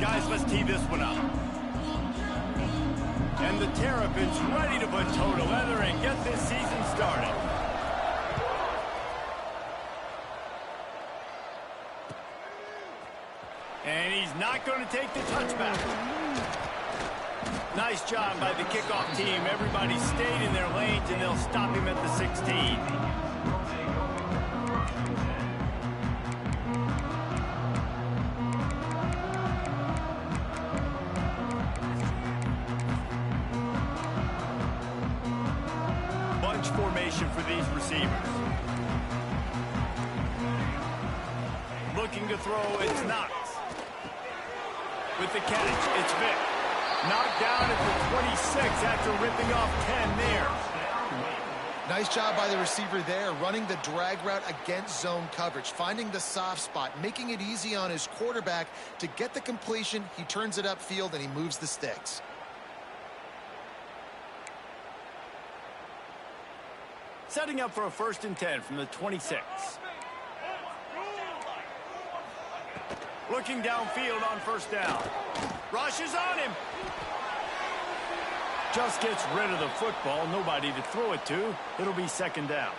Guys, let's tee this one up. And the Terrapins ready to put toe to leather and get this season started. And he's not going to take the touchback. Nice job by the kickoff team. Everybody stayed in their lanes, and they'll stop him at the 16. Bunch formation for these receivers. Looking to throw, it's Knox. With the catch, it's Vick. Knocked down at the 26 after ripping off 10 there. Nice job by the receiver there, running the drag route against zone coverage, finding the soft spot, making it easy on his quarterback to get the completion. He turns it upfield, and he moves the sticks. Setting up for a 1st and 10 from the 26. Looking downfield on 1st down. Rushes on him. Just gets rid of the football. Nobody to throw it to. It'll be 2nd down.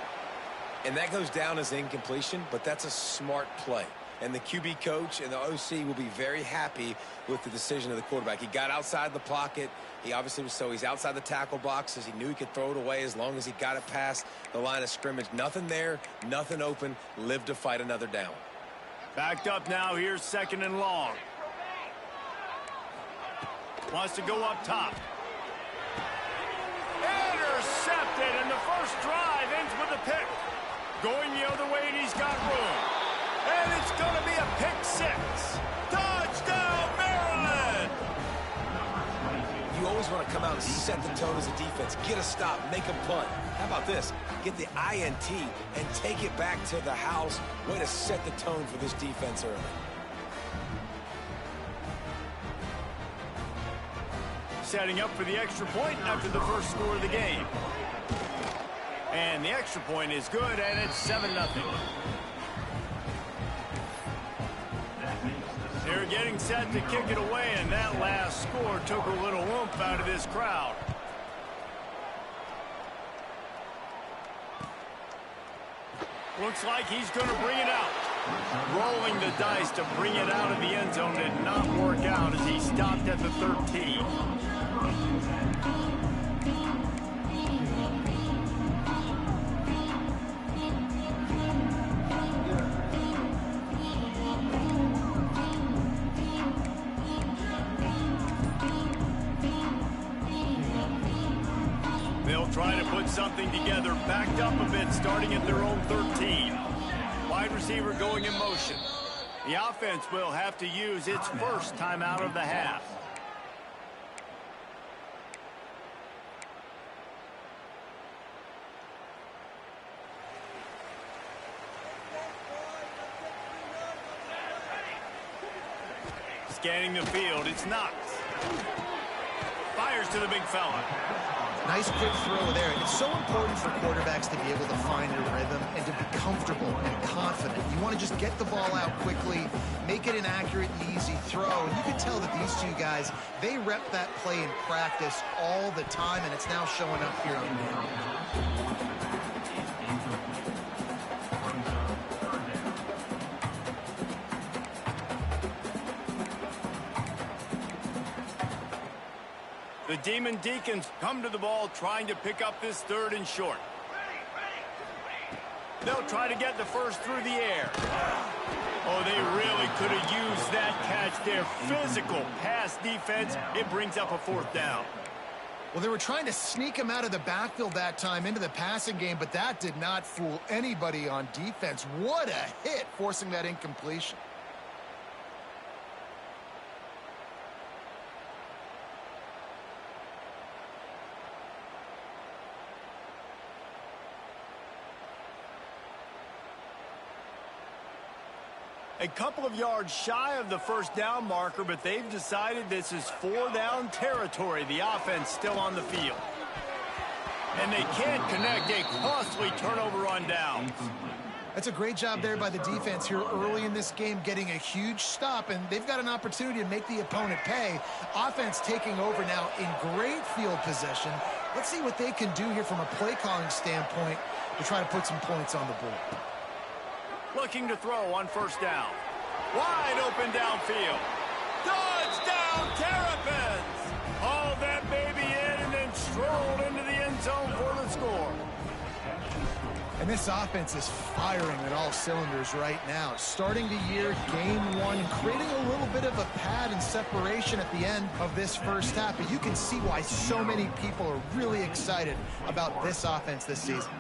And that goes down as incompletion, but that's a smart play. And the QB coach and the OC will be very happy with the decision of the quarterback. He got outside the pocket. He obviously was he's outside the tackle boxes. He knew he could throw it away as long as he got it past the line of scrimmage. Nothing there, nothing open. Live to fight another down. Backed up now. Here's 2nd and long. Wants to go up top. Intercepted, and the first drive ends with a pick. Going the other way, and he's got room. And it's going to be a pick 6. Touchdown, Maryland! You always want to come out and set the tone as a defense. Get a stop, make a punt. How about this? Get the INT and take it back to the house. Way to set the tone for this defense early. Setting up for the extra point after the first score of the game. And the extra point is good, and it's 7-0. They're getting set to kick it away, and that last score took a little oomph out of this crowd. Looks like he's going to bring it out. Rolling the dice to bring it out of the end zone did not work out as he stopped at the 13. They'll try to put something together, backed up a bit, starting at their own 13. Wide receiver going in motion. The offense will have to use its first timeout of the half. Scanning the field, it's Knox. Fires to the big fella. Nice quick throw there. It's so important for quarterbacks to be able to find a rhythm and to be comfortable and confident. You want to just get the ball out quickly, make it an accurate and easy throw. And you can tell that these two guys, they rep that play in practice all the time, and it's now showing up here on the field. The Demon Deacons come to the ball trying to pick up this 3rd and short. They'll try to get the first through the air. Oh, they really could have used that catch there. Physical pass defense. It brings up a 4th down. Well, they were trying to sneak him out of the backfield that time into the passing game, but that did not fool anybody on defense. What a hit, forcing that incompletion. A couple of yards shy of the first down marker, but they've decided this is 4-down territory. The offense still on the field. And they can't connect. A costly turnover on downs. That's a great job there by the defense here early in this game, getting a huge stop, and they've got an opportunity to make the opponent pay. Offense taking over now in great field possession. Let's see what they can do here from a play calling standpoint to try to put some points on the board. Looking to throw on first down. Wide open downfield. Touchdown, Terrapins! Hauled that baby in and then strolled into the end zone for the score. And this offense is firing at all cylinders right now. Starting the year, game one, and creating a little bit of a pad and separation at the end of this first half. But you can see why so many people are really excited about this offense this season.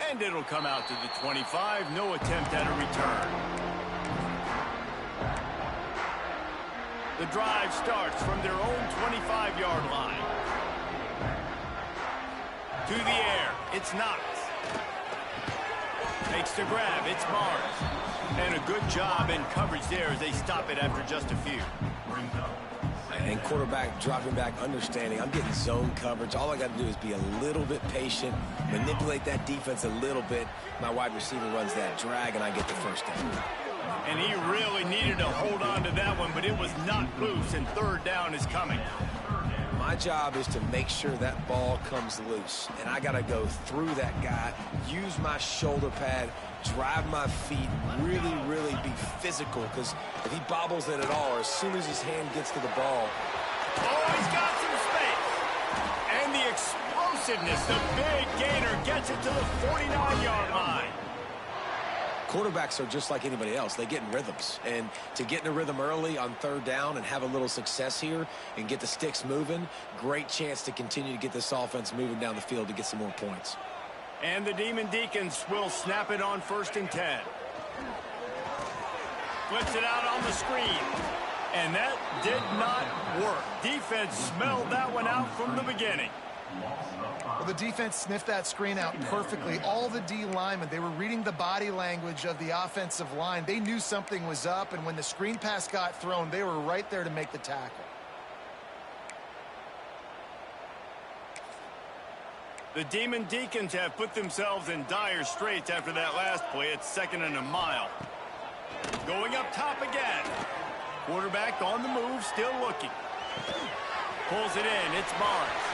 And it'll come out to the 25. No attempt at a return. The drive starts from their own 25-yard line. To the air, it's Knox. Makes the grab, it's Barnes. And a good job in coverage there as they stop it after just a few. And quarterback dropping back, understanding I'm getting zone coverage. All I got to do is be a little bit patient, manipulate that defense a little bit. My wide receiver runs that drag, and I get the first down. And he really needed to hold on to that one, but it was not loose, and third down is coming. My job is to make sure that ball comes loose, and I got to go through that guy, use my shoulder pad, drive my feet, really, really be physical, because if he bobbles it at all, or as soon as his hand gets to the ball. Oh, he's got some space. And the explosiveness, the big gainer gets it to the 49-yard line. Quarterbacks are just like anybody else. They get in rhythms. And to get in a rhythm early on third down and have a little success here and get the sticks moving, great chance to continue to get this offense moving down the field to get some more points. And the Demon Deacons will snap it on 1st and 10. Flips it out on the screen. And that did not work. Defense smelled that one out from the beginning. Well, the defense sniffed that screen out perfectly. All the D linemen, they were reading the body language of the offensive line. They knew something was up, and when the screen pass got thrown, they were right there to make the tackle. The Demon Deacons have put themselves in dire straits after that last play. It's 2nd and a mile. Going up top again. Quarterback on the move, still looking. Pulls it in, it's Barnes.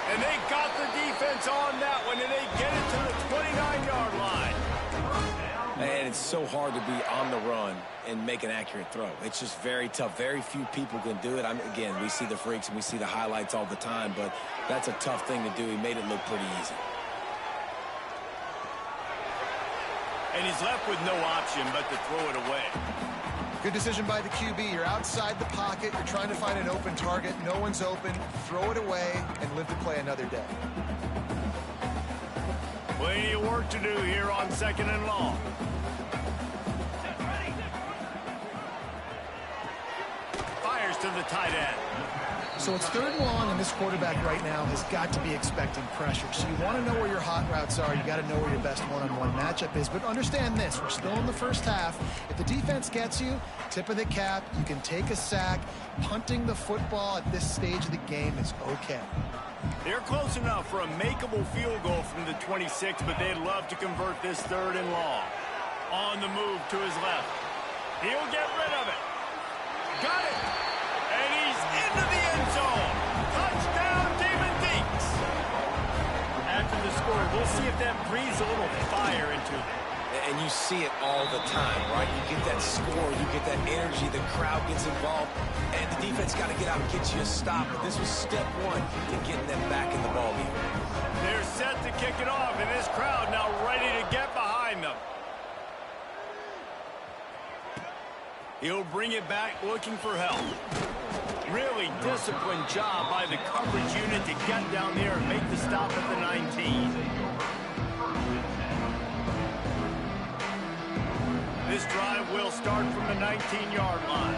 And they got the defense on that one, and they get it to the 29-yard line. And it's so hard to be on the run and make an accurate throw. It's just very tough. Very few people can do it. Again, we see the freaks and we see the highlights all the time, but that's a tough thing to do. He made it look pretty easy. And he's left with no option but to throw it away. Good decision by the QB. You're outside the pocket. You're trying to find an open target. No one's open. Throw it away and live to play another day. Plenty of work to do here on 2nd and long. Fires to the tight end. So it's 3rd and long, and this quarterback right now has got to be expecting pressure. So you want to know where your hot routes are. You got to know where your best one-on-one matchup is. But understand this, we're still in the first half. If the defense gets you, tip of the cap, you can take a sack. Punting the football at this stage of the game is okay. They're close enough for a makeable field goal from the 26, but they'd love to convert this 3rd and long. On the move to his left. He'll get rid of it. Got it. And he's into the end zone. Touchdown, Demon Deacs. After the score, we'll see if that breathes a little fire into them. And you see it all the time, right? You get that score, you get that energy, the crowd gets involved, and the defense got to get out and get you a stop. But this was step one to getting them back in the ball game. They're set to kick it off, and this crowd now ready to get behind them. He'll bring it back looking for help. Really disciplined job by the coverage unit to get down there and make the stop at the 19. This drive will start from the 19-yard line.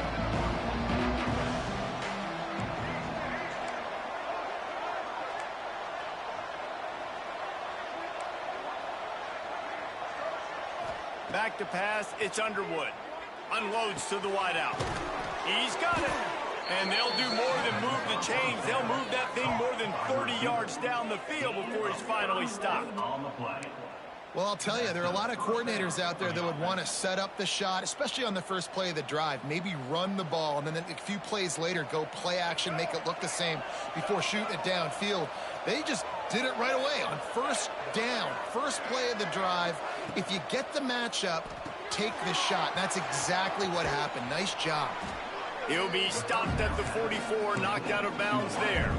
Back to pass, it's Underwood. Unloads to the wideout. He's got it. And they'll do more than move the chains. They'll move that thing more than 30 yards down the field before he's finally stopped. Well, I'll tell you, there are a lot of coordinators out there that would want to set up the shot, especially on the first play of the drive, maybe run the ball, and then a few plays later go play action, make it look the same before shooting it downfield. They just did it right away on first down, first play of the drive. If you get the matchup, take the shot. That's exactly what happened. Nice job. He'll be stopped at the 44, knocked out of bounds there.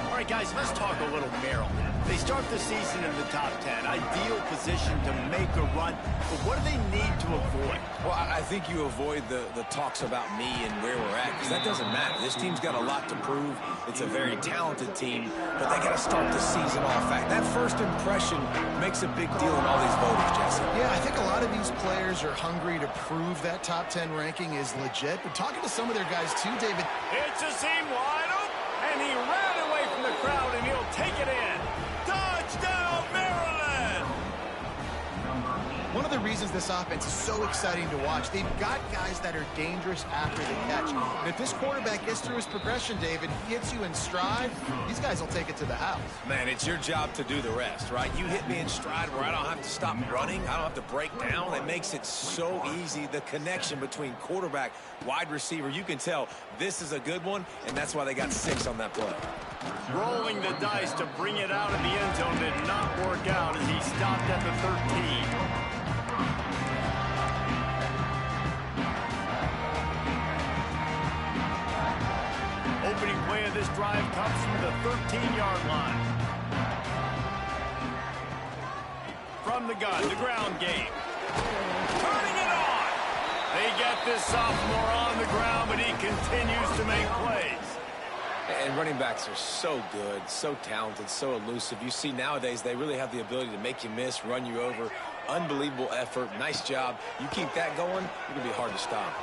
All right, guys, let's talk a little Maryland. They start the season in the top 10. Ideal position to make a run. But what do they need to avoid? Well, I think you avoid the talks about me and where we're at, because that doesn't matter. This team's got a lot to prove. It's a very talented team, but they got to start the season off. That first impression makes a big deal in all these voters, Jesse. Yeah, I think a lot of these players are hungry to prove that top 10 ranking is legit. But talking to some of their guys, too, David. It's a seam wide open, and he ran away from the crowd, and he'll take it in. Touchdown, Maryland! One of the reasons this offense is so exciting to watch, they've got guys that are dangerous after the catch. And if this quarterback gets through his progression, David, he hits you in stride, these guys will take it to the house. Man, it's your job to do the rest, right? You hit me in stride where I don't have to stop running. I don't have to break down. It makes it so easy. The connection between quarterback, wide receiver, you can tell this is a good one, and that's why they got 6 on that play. Rolling the dice to bring it out of the end zone did not work out as he stopped at the 13. Opening play of this drive comes from the 13-yard line. From the gun, the ground game. Turning it on. They get this sophomore on the ground, but he continues to make plays. And running backs are so good, so talented, so elusive. You see nowadays they really have the ability to make you miss, run you over. Unbelievable effort. Nice job. You keep that going, you're going to be hard to stop.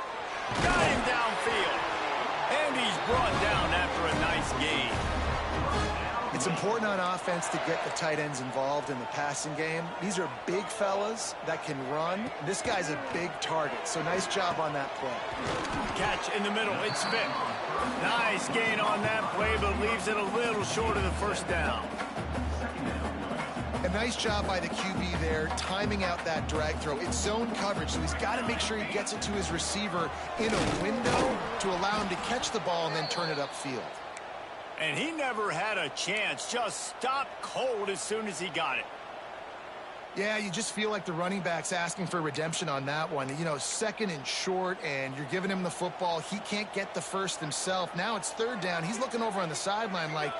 Got him downfield. And he's brought down after a nice gain. It's important on offense to get the tight ends involved in the passing game. These are big fellas that can run. This guy's a big target, so nice job on that play. Catch in the middle. It's Smith. Nice gain on that play, but leaves it a little short of the first down. A nice job by the QB there, timing out that drag throw. It's zone coverage, so he's got to make sure he gets it to his receiver in a window to allow him to catch the ball and then turn it upfield. And he never had a chance, just stopped cold as soon as he got it. Yeah, you just feel like the running back's asking for redemption on that one. You know, second and short, and you're giving him the football. He can't get the first himself. Now it's third down. He's looking over on the sideline like,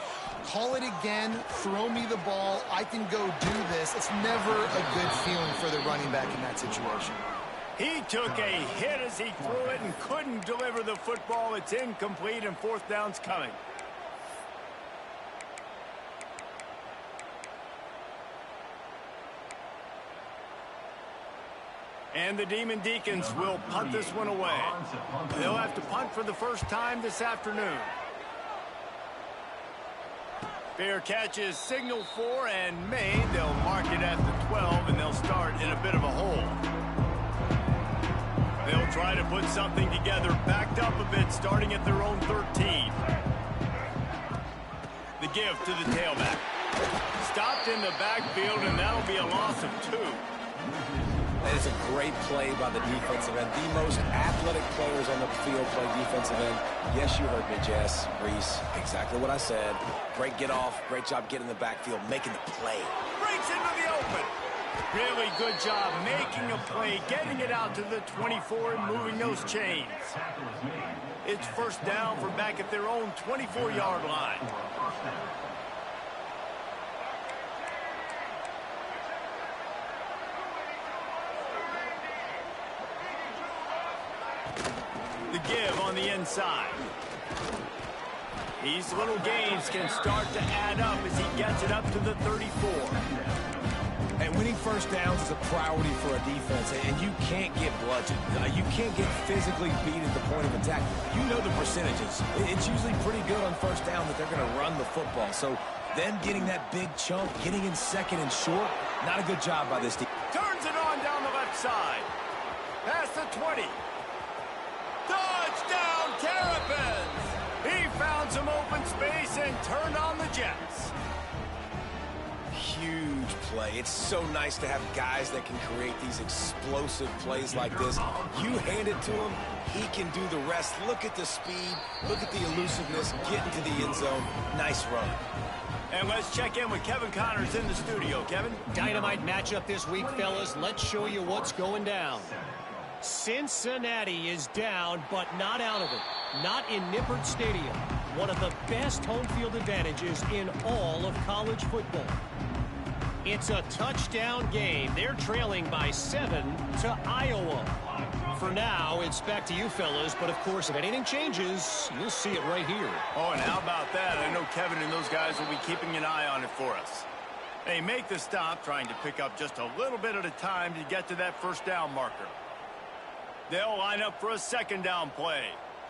call it again, throw me the ball, I can go do this. It's never a good feeling for the running back in that situation. He took a hit as he threw it and couldn't deliver the football. It's incomplete, and fourth down's coming. And the Demon Deacons will punt this one away. They'll have to punt for the first time this afternoon. Fair catch is signaled for and made. They'll mark it at the 12, and they'll start in a bit of a hole. They'll try to put something together, backed up a bit, starting at their own 13. The give to the tailback. Stopped in the backfield, and that'll be a loss of 2. That is a great play by the defensive end. The most athletic players on the field play defensive end. Yes, you heard me, Jess, Reese. Exactly what I said. Great get off. Great job getting in the backfield, making the play. Breaks into the open. Really good job making a play, getting it out to the 24 and moving those chains. It's first down for back at their own 24-yard line. The give on the inside. These little gains can start to add up as he gets it up to the 34. And winning first downs is a priority for a defense, and you can't get bludgeoned. You can't get physically beat at the point of attack. You know the percentages. It's usually pretty good on first down that they're going to run the football. So them getting that big chunk, getting in second and short, not a good job by this team. Turns it on down the left side. Past the 20. Touchdown, Terrapins! He found some open space and turned on the Jets. Huge play. It's so nice to have guys that can create these explosive plays like this. You hand it to him, he can do the rest. Look at the speed, look at the elusiveness, get into the end zone. Nice run. And let's check in with Kevin Connors in the studio. Kevin? Dynamite matchup this week, fellas. Let's show you what's going down. Cincinnati is down, but not out of it. Not in Nippert Stadium. One of the best home field advantages in all of college football. It's a touchdown game. They're trailing by 7 to Iowa. For now, it's back to you, fellas. But, of course, if anything changes, you'll see it right here. Oh, and how about that? I know Kevin and those guys will be keeping an eye on it for us. They make the stop, trying to pick up just a little bit at a time to get to that first down marker. They'll line up for a second down play.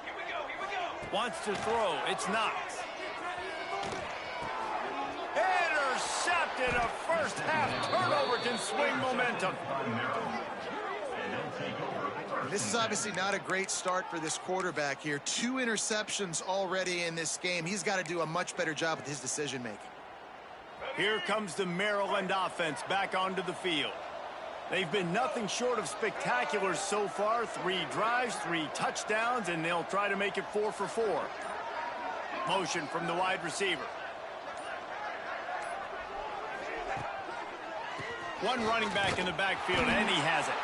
Here we go. Wants to throw. It's Knox. Intercepted. A first half turnover can swing momentum. This is obviously not a great start for this quarterback here. 2 interceptions already in this game. He's got to do a much better job with his decision-making. Here comes the Maryland offense back onto the field. They've been nothing short of spectacular so far. 3 drives, 3 touchdowns, and they'll try to make it 4 for 4. Motion from the wide receiver. One running back in the backfield, and he has it.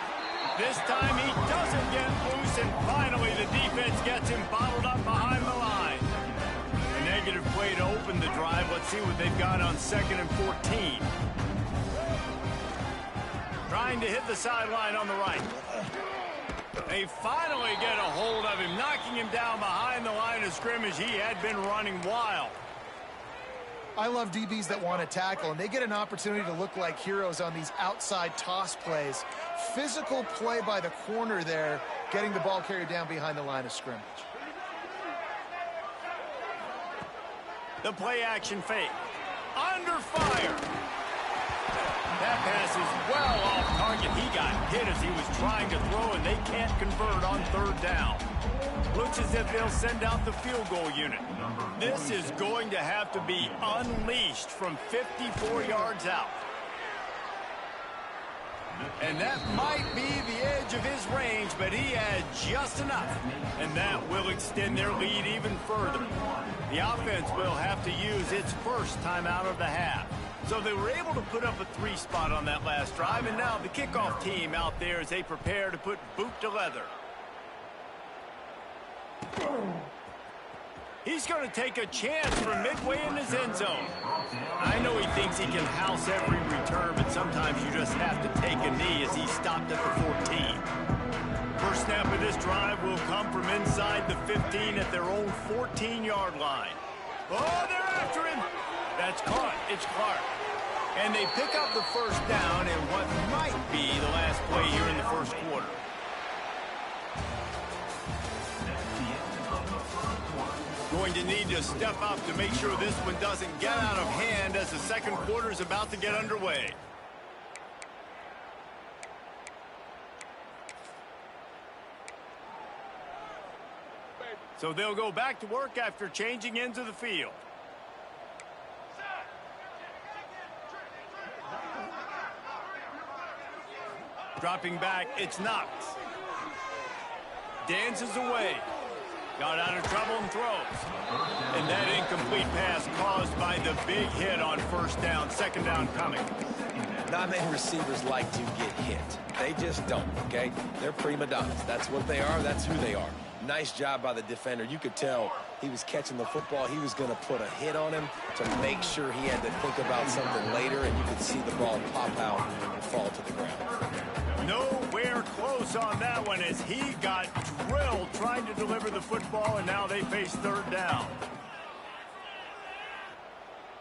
This time he doesn't get loose, and finally the defense gets him bottled up behind the line. A negative play to open the drive. Let's see what they've got on 2nd and 14. Trying to hit the sideline on the right. They finally get a hold of him, knocking him down behind the line of scrimmage. He had been running wild. I love DBs that want to tackle, and they get an opportunity to look like heroes on these outside toss plays. Physical play by the corner there, getting the ball carried down behind the line of scrimmage. The play action fake. Under fire. That pass is well off target. He got hit as he was trying to throw, and they can't convert on 3rd down. Looks as if they'll send out the field goal unit. This is going to have to be unleashed from 54 yards out. And that might be the edge of his range, but he had just enough. And that will extend their lead even further. The offense will have to use its first timeout of the half. So they were able to put up a 3 spot on that last drive, and now the kickoff team out there as they prepare to put boot to leather. He's going to take a chance from midway in his end zone. I know he thinks he can house every return, but sometimes you just have to take a knee as he stopped at the 14. First snap of this drive will come from inside the 15 at their own 14-yard line. Oh, they're after him. That's caught. It's Clark. And they pick up the first down in what might be the last play here in the first quarter. Going to need to step up to make sure this one doesn't get out of hand as the second quarter is about to get underway. So they'll go back to work after changing into the field. Dropping back, it's Knox. Dances away. Got out of trouble and throws. And that incomplete pass caused by the big hit on first down, second down coming. Not many receivers like to get hit. They just don't, okay? They're prima donnas. That's what they are. That's who they are. Nice job by the defender. You could tell he was catching the football. He was going to put a hit on him to make sure he had to think about something later, and you could see the ball pop out and fall to the ground. Nowhere close on that one as he got drilled trying to deliver the football, and now they face third down.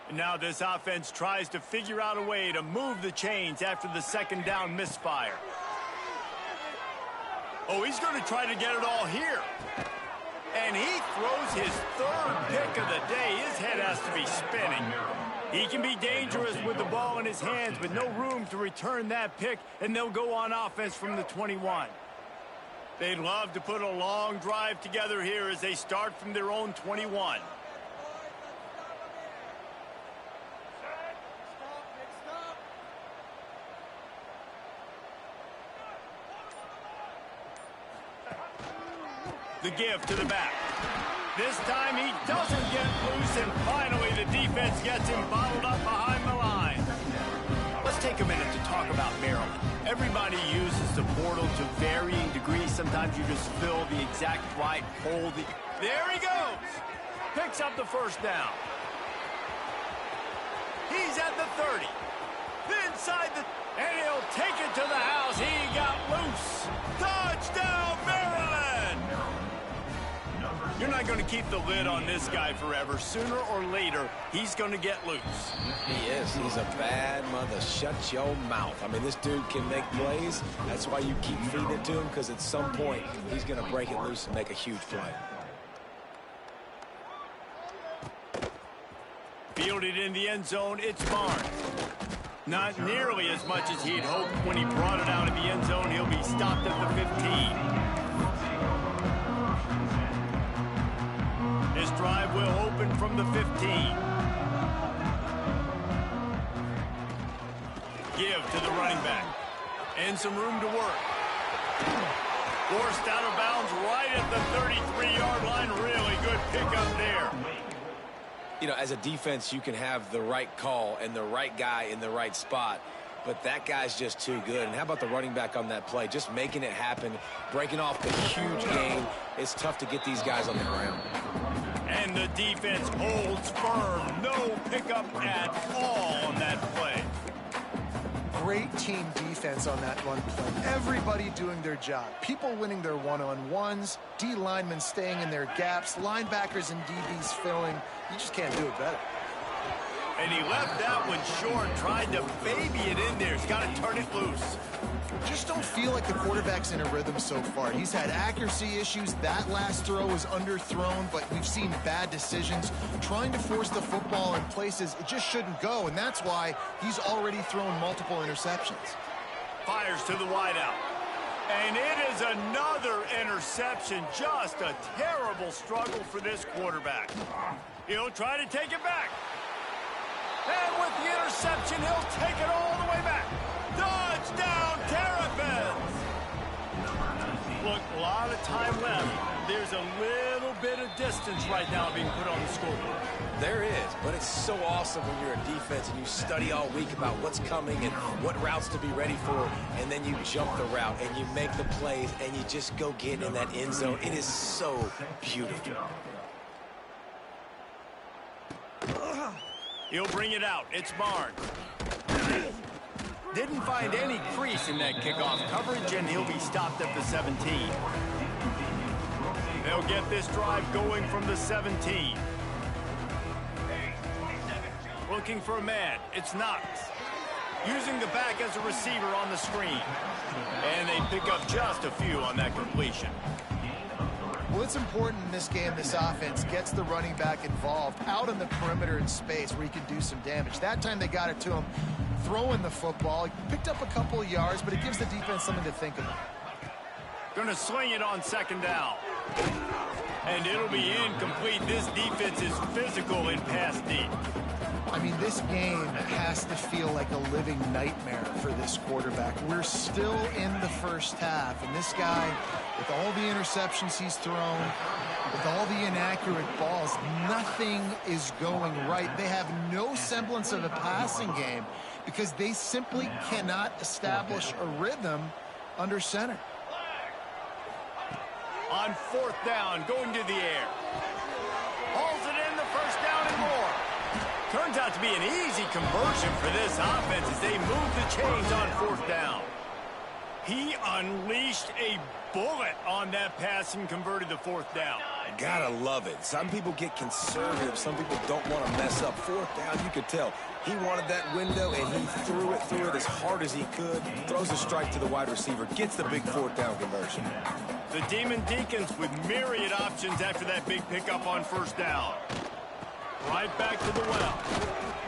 And now this offense tries to figure out a way to move the chains after the second down misfire. Oh, he's going to try to get it all here. And he throws his third pick of the day. His head has to be spinning. He can be dangerous with the ball in his hands, but no room to return that pick, and they'll go on offense from the 21. They'd love to put a long drive together here as they start from their own 21. The give to the back. This time he doesn't get loose, and finally the defense gets him bottled up behind the line. Let's take a minute to talk about Maryland. Everybody uses the portal to varying degrees. Sometimes you just fill the exact right hole. There he goes. Picks up the first down. He's at the 30. Inside the... And he'll take it to the house. He got loose. Touchdown, Maryland! You're not going to keep the lid on this guy forever. Sooner or later, he's going to get loose. He is. He's a bad mother. Shut your mouth. I mean, this dude can make plays. That's why you keep feeding it to him, because at some point, he's going to break it loose and make a huge play. Fielded in the end zone, it's Barnes. Not nearly as much as he'd hoped when he brought it out of the end zone. He'll be stopped at the 15. This drive will open from the 15. Give to the running back. And some room to work. Forced out of bounds right at the 33-yard line. Really good pickup there. You know, as a defense, you can have the right call and the right guy in the right spot, but that guy's just too good. And how about the running back on that play? Just making it happen, breaking off the huge gain. It's tough to get these guys on the ground. And the defense holds firm. No pickup at all on that play. Great team defense on that run play. Everybody doing their job. People winning their one-on-ones, D linemen staying in their gaps, linebackers and DBs filling. You just can't do it better. And he left that one short, tried to baby it in there. He's got to turn it loose. Just don't feel like the quarterback's in a rhythm so far. He's had accuracy issues. That last throw was underthrown, but we've seen bad decisions. Trying to force the football in places it just shouldn't go, and that's why he's already thrown multiple interceptions. Fires to the wideout. And it is another interception. Just a terrible struggle for this quarterback. He'll try to take it back. And with the interception, he'll take it all the way back. Touchdown, Terrapins! Look, a lot of time left. There's a little bit of distance right now being put on the scoreboard. There is, but it's so awesome when you're a defense and you study all week about what's coming and what routes to be ready for, and then you jump the route and you make the plays and you just go get in that end zone. It is so beautiful. He'll bring it out. It's Barnes. Didn't find any crease in that kickoff coverage, and he'll be stopped at the 17. They'll get this drive going from the 17. Looking for a man. It's Knox. Using the back as a receiver on the screen. And they pick up just a few on that completion. Well, it's important in this game, this offense gets the running back involved out on the perimeter in space where he can do some damage. That time they got it to him throwing the football. He picked up a couple of yards, but it gives the defense something to think about. Going to sling it on second down. And it'll be incomplete. This defense is physical in pass deep. I mean, this game has to feel like a living nightmare for this quarterback. We're still in the first half, and this guy, with all the interceptions he's thrown, with all the inaccurate balls, nothing is going right. They have no semblance of a passing game because they simply cannot establish a rhythm under center. On fourth down, going to the air. Hauls it in, the first down and more. Turns out to be an easy conversion for this offense as they move the chains on fourth down. He unleashed a bullet on that pass and converted the fourth down. Gotta love it. Some people get conservative. Some people don't want to mess up. Fourth down, you could tell. He wanted that window, and he threw it as hard as he could. Throws a strike to the wide receiver. Gets the big fourth down conversion. The Demon Deacons with myriad options after that big pickup on first down. Right back to the well.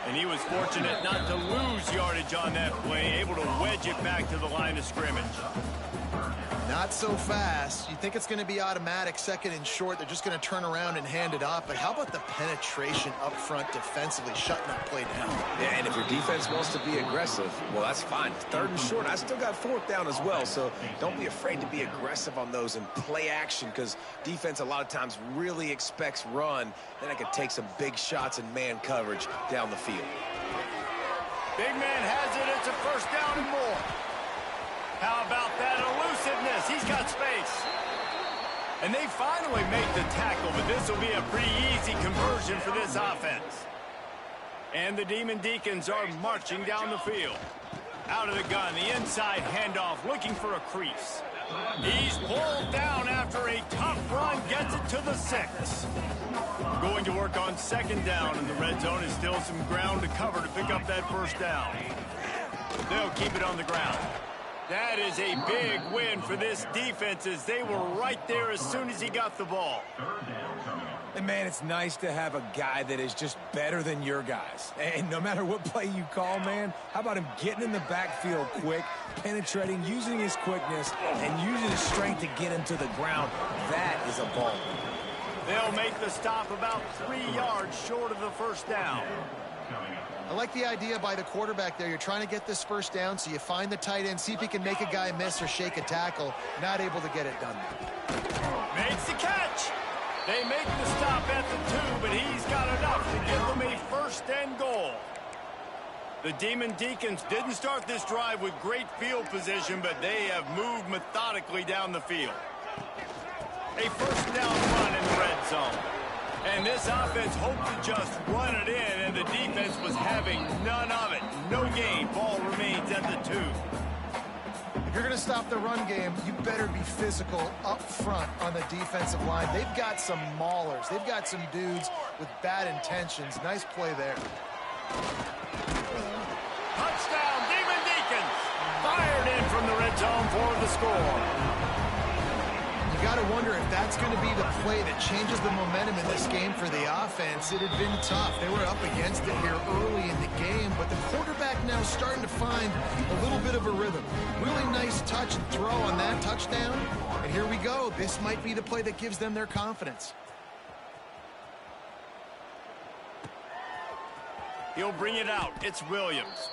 And he was fortunate not to lose yardage on that play, able to wedge it back to the line of scrimmage. Not so fast. You think it's going to be automatic, second and short. They're just going to turn around and hand it off. But how about the penetration up front defensively, shutting that play down? Yeah, and if your defense wants to be aggressive, well, that's fine. Third and short, I still got fourth down as well. So don't be afraid to be aggressive on those and play action, because defense a lot of times really expects run. Then I could take some big shots in man coverage down the field. Big man has it. It's a first down and more. How about that elusiveness? He's got space. And they finally make the tackle, but this will be a pretty easy conversion for this offense. And the Demon Deacons are marching down the field. Out of the gun, the inside handoff, looking for a crease. He's pulled down after a tough run, gets it to the 6. Going to work on second down, and the red zone is still some ground to cover to pick up that first down. They'll keep it on the ground. That is a big win for this defense, as they were right there as soon as he got the ball. And, man, it's nice to have a guy that is just better than your guys. And no matter what play you call, man, how about him getting in the backfield quick, penetrating, using his quickness, and using his strength to get him to the ground? That is a ball. They'll make the stop about 3 yards short of the first down. I like the idea by the quarterback there. You're trying to get this first down, so you find the tight end, see if he can make a guy miss or shake a tackle. Not able to get it done. Makes the catch. They make the stop at the 2, but he's got enough to give them a first and goal. The Demon Deacons didn't start this drive with great field position, but they have moved methodically down the field. A first down run in the red zone. And this offense hoped to just run it in, and the defense was having none of it. No gain. Ball remains at the 2. If you're going to stop the run game, you better be physical up front on the defensive line. They've got some maulers. They've got some dudes with bad intentions. Nice play there. Touchdown, Demon Deacons. Fired in from the red zone for the score. You got to wonder if that's going to be the play that changes the momentum in this game for the offense. It had been tough. They were up against it here early in the game, but the quarterback now starting to find a little bit of a rhythm. Really nice touch and throw on that touchdown. And here we go. This might be the play that gives them their confidence. He'll bring it out. It's Williams.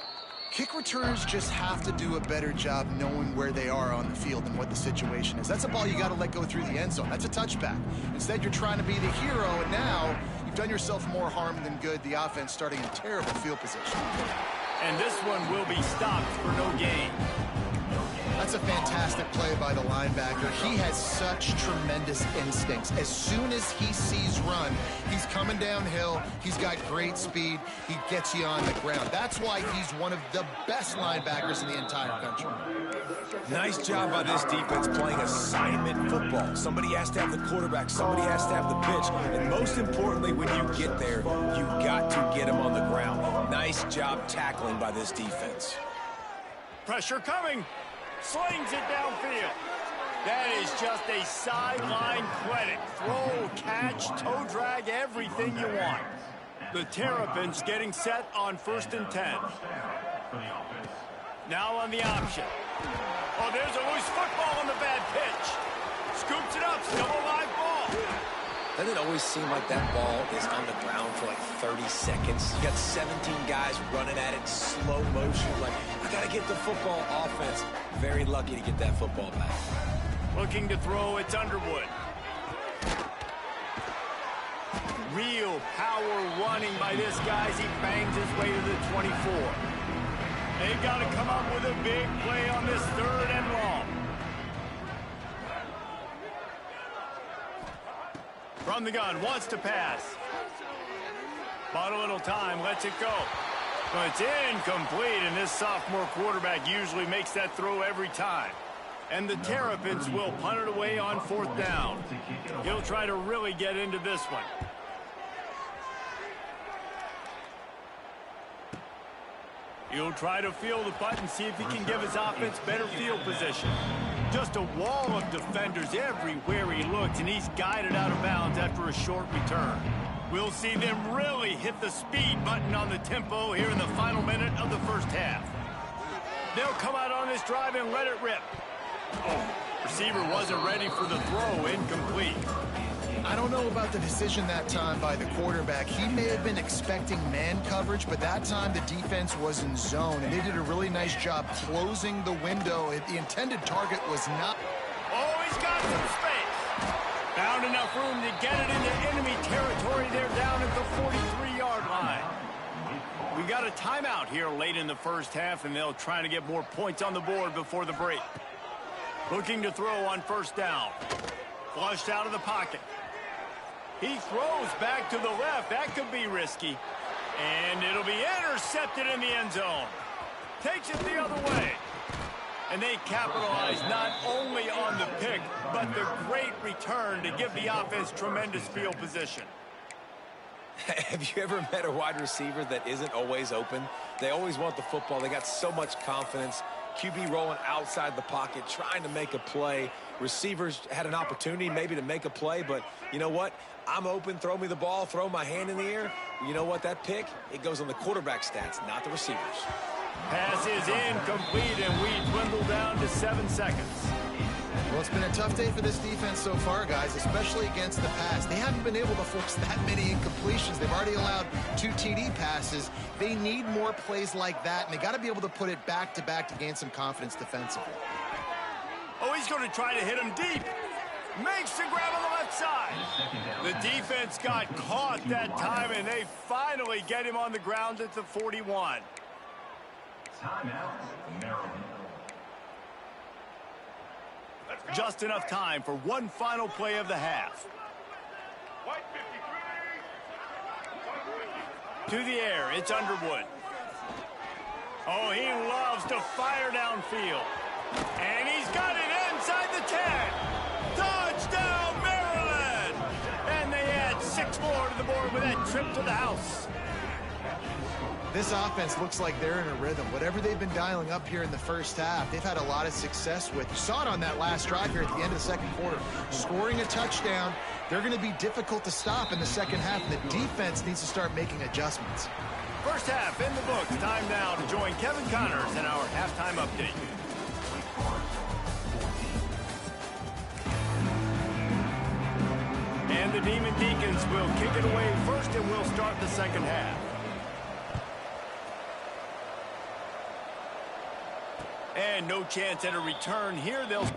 Kick returners just have to do a better job knowing where they are on the field and what the situation is. That's a ball you got to let go through the end zone. That's a touchback. Instead, you're trying to be the hero, and now you've done yourself more harm than good. The offense starting in terrible field position. And this one will be stopped for no gain. That's a fantastic play by the linebacker. He has such tremendous instincts. As soon as he sees run, he's coming downhill. He's got great speed. He gets you on the ground. That's why he's one of the best linebackers in the entire country. Nice job by this defense playing assignment football. Somebody has to have the quarterback. Somebody has to have the pitch. And most importantly, when you get there, you've got to get him on the ground. Nice job tackling by this defense. Pressure coming. Slings it downfield. That is just a sideline clinic. Throw, catch, toe drag, everything you want. The Terrapins getting set on 1st and 10. Now on the option. Oh, there's a loose football on the bad pitch. Scoops it up, still a live ball. Doesn't it always seem like that ball is on the ground for like 30 seconds? You got 17 guys running at it, slow motion. Like, I got to get the football. Offense, very lucky to get that football back. Looking to throw, it's Underwood. Real power running by this guy as he bangs his way to the 24. They've got to come up with a big play on this 3rd and long. From the gun, wants to pass. Bought a little time, lets it go. But it's incomplete, and this sophomore quarterback usually makes that throw every time. And the Terrapins will punt it away on 4th down. He'll try to really get into this one. He'll try to field the punt and see if he can give his offense better field position. Just a wall of defenders everywhere he looks, and he's guided out of bounds after a short return. We'll see them really hit the speed button on the tempo here in the final minute of the first half. They'll come out on this drive and let it rip. Receiver wasn't ready for the throw, incomplete. I don't know about the decision that time by the quarterback. He may have been expecting man coverage, but that time the defense was in zone, and they did a really nice job closing the window. The intended target was not... Oh, he's got some space. Found enough room to get it into enemy territory. They're down at the 43-yard line. We got a timeout here late in the first half, and they'll try to get more points on the board before the break. Looking to throw on first down. Flushed out of the pocket. He throws back to the left. That could be risky. And it'll be intercepted in the end zone. Takes it the other way. And they capitalize not only on the pick, but the great return to give the offense tremendous field position. Have you ever met a wide receiver that isn't always open? They always want the football. They got so much confidence. QB rolling outside the pocket, trying to make a play. Receivers had an opportunity maybe to make a play, but you know what? I'm open, throw me the ball, throw my hand in the air. You know what? That pick, it goes on the quarterback stats, not the receivers. Pass is incomplete, and we dwindle down to 7 seconds. Well, it's been a tough day for this defense so far, guys, especially against the pass. They haven't been able to force that many incompletions. They've already allowed 2 TD passes. They need more plays like that, and they got to be able to put it back-to-back to gain some confidence defensively. Oh, he's going to try to hit him deep. Makes the grab on the left side. The defense got caught that time, and they finally get him on the ground at the 41. Timeout, Maryland. Just enough time for one final play of the half. To the air, it's Underwood. Oh, he loves to fire downfield. And he's got it inside the 10. Touchdown, Maryland! And they add 6 more to the board with that trip to the house. This offense looks like they're in a rhythm. Whatever they've been dialing up here in the first half, they've had a lot of success with. You saw it on that last drive here at the end of the second quarter. Scoring a touchdown, they're going to be difficult to stop in the second half. The defense needs to start making adjustments. First half in the books. Time now to join Kevin Connors in our halftime update. And the Demon Deacons will kick it away first, and we'll start the second half. And no chance at a return here. They'll